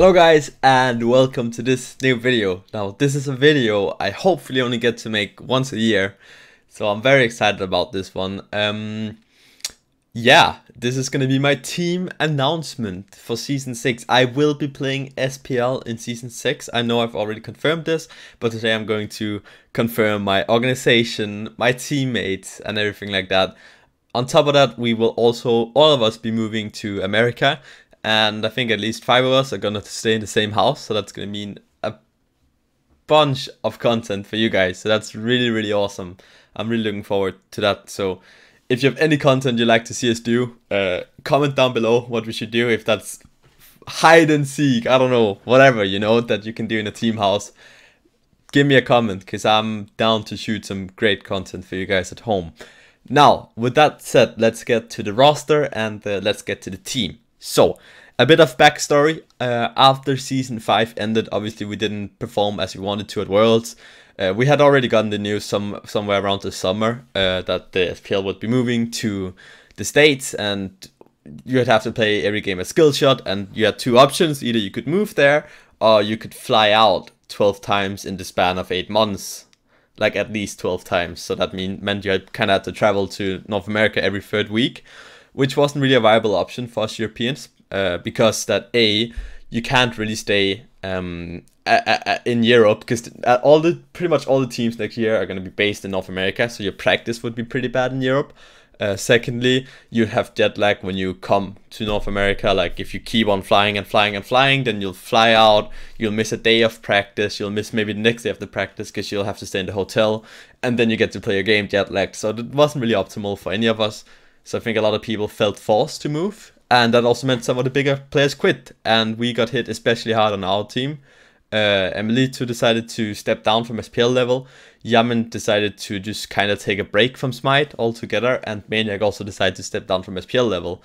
Hello guys and welcome to this new video. Now this is a video I hopefully only get to make once a year, so I'm very excited about this one. Yeah, this is gonna be my team announcement for season 6. I will be playing SPL in season 6. I know I've already confirmed this, but today I'm going to confirm my organization, my teammates and everything like that. On top of that, we will also, all of us, be moving to America. And I think at least 5 of us are gonna stay in the same house, so that's gonna mean a bunch of content for you guys. So that's really awesome. I'm really looking forward to that. So if you have any content you'd like to see us do, comment down below what we should do. If that's hide and seek, I don't know, whatever, you know, that you can do in a team house, give me a comment, because I'm down to shoot some great content for you guys at home. Now, with that said, let's get to the roster and let's get to the team. So, a bit of backstory. After season 5 ended, obviously we didn't perform as we wanted to at Worlds. We had already gotten the news somewhere around the summer that the SPL would be moving to the States, and you'd have to play every game a skill shot, and you had 2 options. Either you could move there, or you could fly out 12 times in the span of 8 months. Like at least 12 times. So that meant you kind of had to travel to North America every 3rd week, which wasn't really a viable option for us Europeans, because that you can't really stay in Europe, because pretty much all the teams next year are going to be based in North America, so your practice would be pretty bad in Europe. Secondly, you have jet lag when you come to North America. Like if you keep on flying and flying and flying, then you'll fly out, you'll miss a day of practice, you'll miss maybe the next day of the practice because you'll have to stay in the hotel, and then you get to play your game jet lagged. So it wasn't really optimal for any of us. So I think a lot of people felt forced to move, and that also meant some of the bigger players quit, and we got hit especially hard on our team. EmilZy decided to step down from SPL level. Yamin decided to just kind of take a break from Smite altogether, and Maniac also decided to step down from SPL level.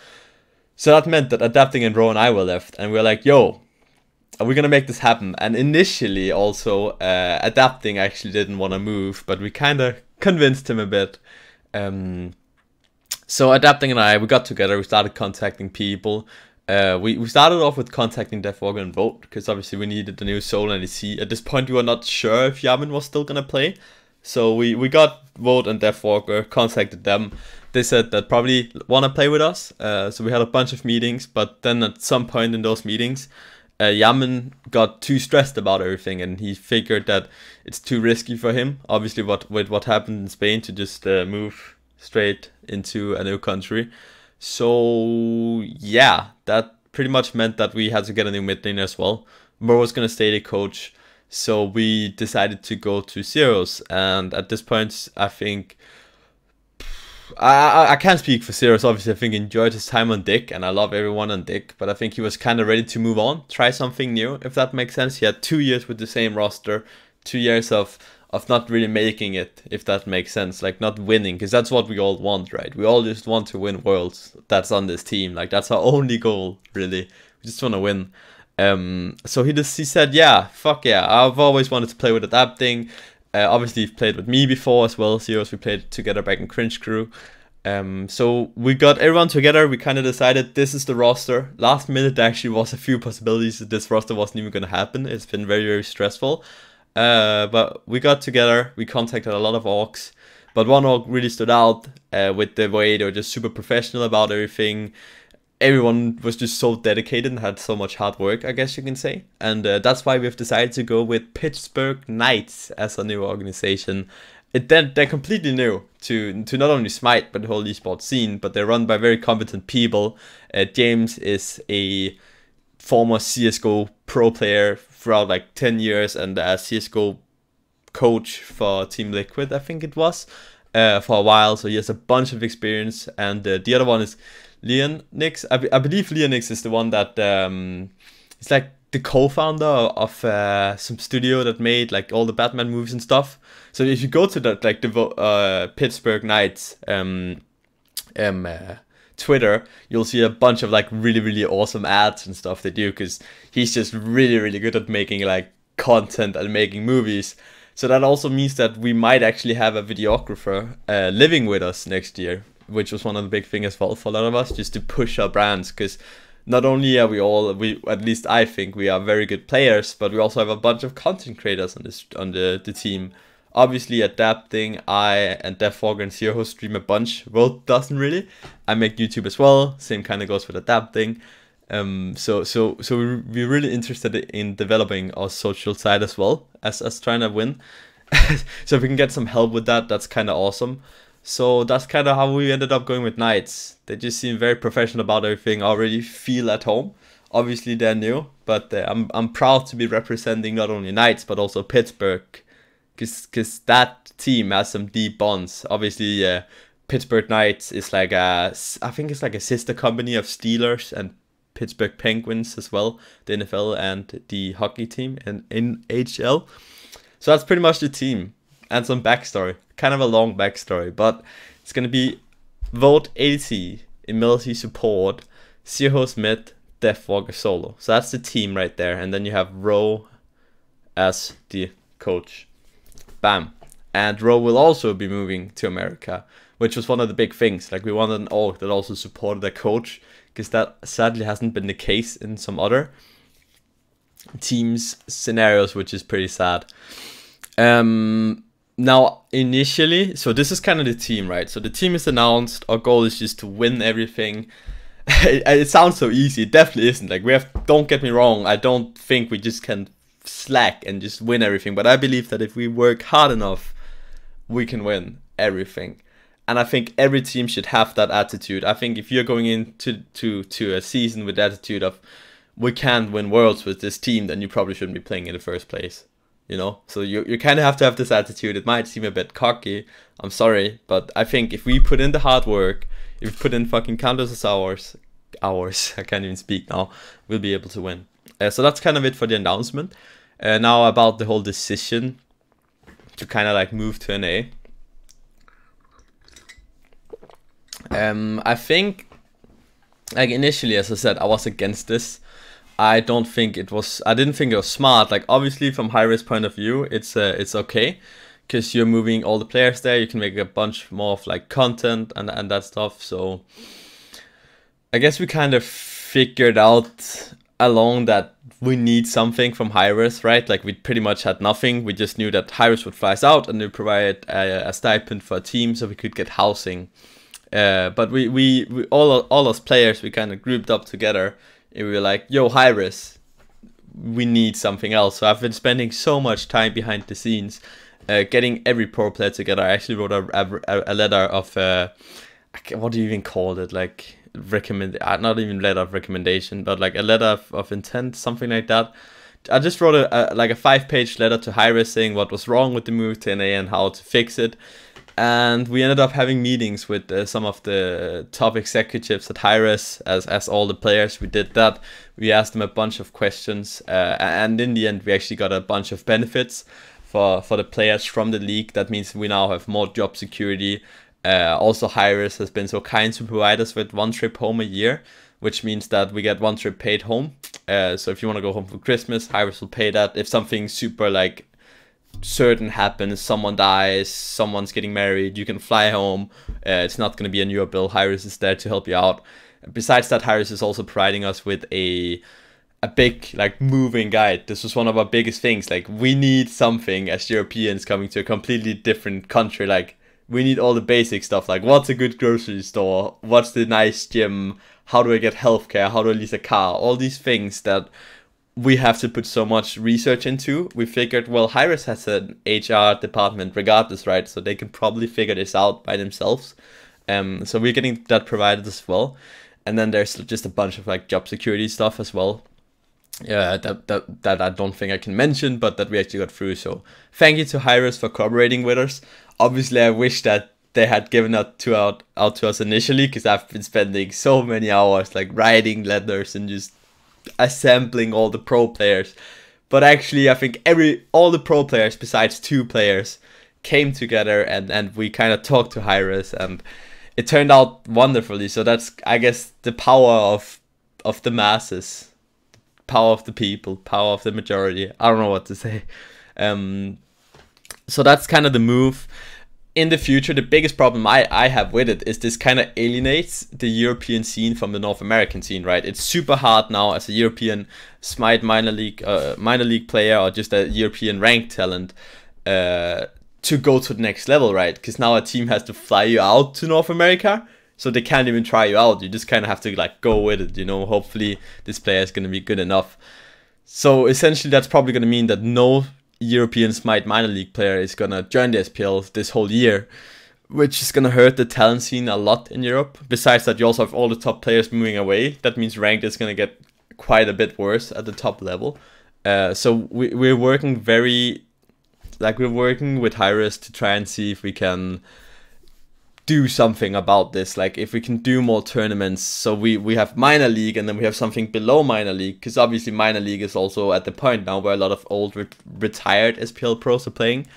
So that meant that Adapting and Ro and I were left, and we were like, yo, are we gonna make this happen? And initially also Adapting actually didn't want to move, but we kind of convinced him a bit. So Adapting and we got together, we started contacting people. We started off with contacting Deathwalker and Vote, because obviously we needed the new Soul and EC. At this point we were not sure if Yamin was still gonna play. So we got Vote and Deathwalker, contacted them. They said that probably wanna play with us. So we had a bunch of meetings, but then at some point in those meetings, Yamin got too stressed about everything, and he figured that it's too risky for him. Obviously with what happened in Spain, to just move straight into a new country. So yeah, that pretty much meant that we had to get a new mid laner as well. Mo was gonna stay the coach, so we decided to go to Zeros. And at this point, I think I can't speak for Zeros. Obviously, I think he enjoyed his time on Dick, and I love everyone on Dick. But I think he was kind of ready to move on, try something new, if that makes sense. He had 2 years with the same roster, 2 years of not really making it, if that makes sense, like not winning, because that's what we all want, right? We all just want to win Worlds. That's on this team, like that's our only goal, really. We just want to win. So he said, yeah, fuck yeah, I've always wanted to play with Adapting. Obviously you've played with me before as well, Zeros, we played together back in Cringe Crew. So we got everyone together, we kind of decided this is the roster. Last minute there actually was a few possibilities that this roster wasn't even going to happen. It's been very stressful. But we got together, we contacted a lot of orcs, but one orc really stood out with the way they were just super professional about everything. Everyone was just so dedicated and had so much hard work, I guess you can say. And that's why we've decided to go with Pittsburgh Knights as a new organization. They're completely new to not only Smite, but the whole esports scene, but they're run by very competent people. James is a former CSGO pro player throughout like 10 years, and a CSGO coach for Team Liquid, I think it was, for a while. So he has a bunch of experience. And the other one is Leonix. I believe Leonix is the one that is like the co-founder of some studio that made like all the Batman movies and stuff. So if you go to that, like the Pittsburgh Knights Twitter, you'll see a bunch of like really awesome ads and stuff they do, because he's just really good at making like content and making movies. So that also means that we might actually have a videographer living with us next year, which was one of the big things as well for a lot of us, just to push our brands, because not only are we at least I think we are very good players, but we also have a bunch of content creators on the team. Obviously, adapting, I and DevFog and Zero stream a bunch. Well, doesn't really. I make YouTube as well. Same kind of goes with adapting. So we're really interested in developing our social side as well as trying to win. So if we can get some help with that, that's kind of awesome. So that's kind of how we ended up going with Knights. They just seem very professional about everything, already feel at home. Obviously they're new, but I'm proud to be representing not only Knights but also Pittsburgh, because that team has some deep bonds. Obviously, Pittsburgh Knights is like I think it's like a sister company of Steelers and Pittsburgh Penguins as well, the NFL and the hockey team and NHL. So that's pretty much the team and some backstory. Kind of a long backstory, but it's gonna be Vote ADC, EmilZy support, Zero mid, DevFog solo. So that's the team right there, and then you have Ro as the coach. Bam. And Ro will also be moving to America, which was one of the big things. Like, we wanted an org that also supported a coach, because that sadly hasn't been the case in some other teams scenarios, which is pretty sad. Now, initially, so this is kind of the team, right? So the team is announced. Our goal is just to win everything. It sounds so easy. It definitely isn't. Like, don't get me wrong, I don't think we just can slack and just win everything. But I believe that if we work hard enough, we can win everything. And I think every team should have that attitude. I think if you're going into to a season with the attitude of, we can't win worlds with this team, then you probably shouldn't be playing in the first place. You know, so you kind of have to have this attitude. It might seem a bit cocky, I'm sorry, but I think if we put in the hard work, if we put in fucking countless hours, I can't even speak now, we'll be able to win. So that's kind of it for the announcement. Now about the whole decision to kind of like move to NA. I think, like, initially, as I said, I was against this. I didn't think it was smart. Like, obviously from high-risk point of view, it's okay, because you're moving all the players there. You can make a bunch more of like content and that stuff. So I guess we kind of figured out along that we need something from high-risk, right? Like, we pretty much had nothing. We just knew that high-risk would fly us out and they provide a stipend for a team so we could get housing. But we all us players, we kind of grouped up together. And we were like, yo, high-risk, we need something else. So I've been spending so much time behind the scenes, getting every pro player together. I actually wrote a letter of, what do you even call it? Like, not even letter of recommendation, but like a letter of intent, something like that. I just wrote a 5-page letter to high-risk saying what was wrong with the move to NA and how to fix it. And we ended up having meetings with some of the top executives at high-risk, as all the players. We did that. We asked them a bunch of questions, and in the end, we actually got a bunch of benefits for the players from the league. That means we now have more job security. Also, high-risk has been so kind to provide us with 1 trip home a year, which means that we get 1 trip paid home. So if you want to go home for Christmas, high-risk will pay that. If something super like certain happens, someone dies, someone's getting married, you can fly home. It's not going to be a new bill. high-risk is there to help you out. Besides that, high-risk is also providing us with a big like moving guide. This was one of our biggest things. Like, we need something as Europeans coming to a completely different country. Like, we need all the basic stuff, like what's a good grocery store, what's the nice gym, how do I get healthcare, how do I lease a car, all these things that we have to put so much research into. We figured, well, high-risk has an HR department regardless, right? So they can probably figure this out by themselves. So we're getting that provided as well. And then there's just a bunch of like job security stuff as well. That I don't think I can mention, but that we actually got through. So thank you to high-risk for cooperating with us. Obviously, I wish that they had given out to us initially, because I've been spending so many hours like writing letters and just assembling all the pro players. But actually, I think all the pro players besides 2 players came together and we kind of talked to high-risk, and it turned out wonderfully. So that's, I guess, the power of the masses, power of the people, power of the majority. I don't know what to say. So that's kind of the move. in the future, the biggest problem I have with it is this kind of alienates the European scene from the North American scene, right? It's super hard now as a European Smite minor league player, or just a European ranked talent, to go to the next level, right? Because now a team has to fly you out to North America, so they can't even try you out. You just kind of have to like go with it, you know. Hopefully this player is going to be good enough. So essentially that's probably going to mean that no European Smite minor league player is going to join the SPL this whole year, which is going to hurt the talent scene a lot in Europe. Besides that, you also have all the top players moving away. That means ranked is going to get quite a bit worse at the top level. So we're working we're working with Hi-Res to try and see if we can do something about this, like if we can do more tournaments, so we have minor league and then we have something below minor league, because obviously minor league is also at the point now where a lot of old retired SPL pros are playing.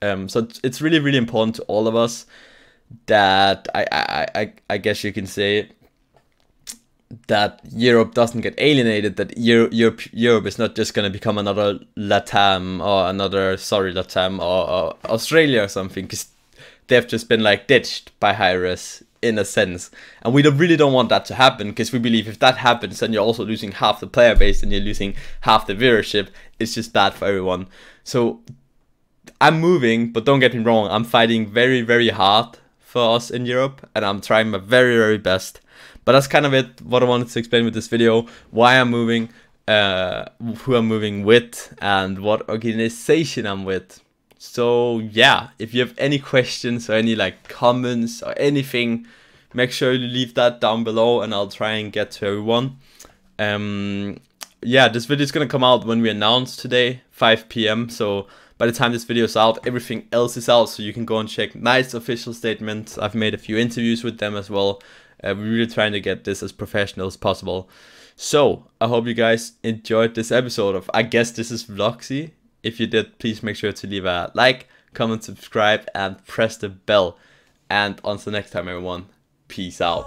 So it's really, really important to all of us that I guess you can say that Europe doesn't get alienated, that Europe is not just going to become another LATAM or Australia or something, because they've just been like ditched by Hi-Res in a sense, and we really don't want that to happen, because we believe if that happens, then you're also losing half the player base and you're losing half the viewership. It's just bad for everyone. So I'm moving, but don't get me wrong, I'm fighting very, very hard for us in Europe, and I'm trying my very, very best. But that's kind of it, what I wanted to explain with this video, why I'm moving, who I'm moving with, and what organization I'm with. So yeah, if you have any questions or any like comments or anything, make sure you leave that down below and I'll try and get to everyone. Yeah, this video is gonna come out when we announce today, 5 PM. So by the time this video is out, everything else is out, so you can go and check Knights official statement. I've made a few interviews with them as well. We're really trying to get this as professional as possible. So I hope you guys enjoyed this episode of, I guess this is VlogZy. If you did, please make sure to leave a like, comment, subscribe, and press the bell. And until next time, everyone, peace out.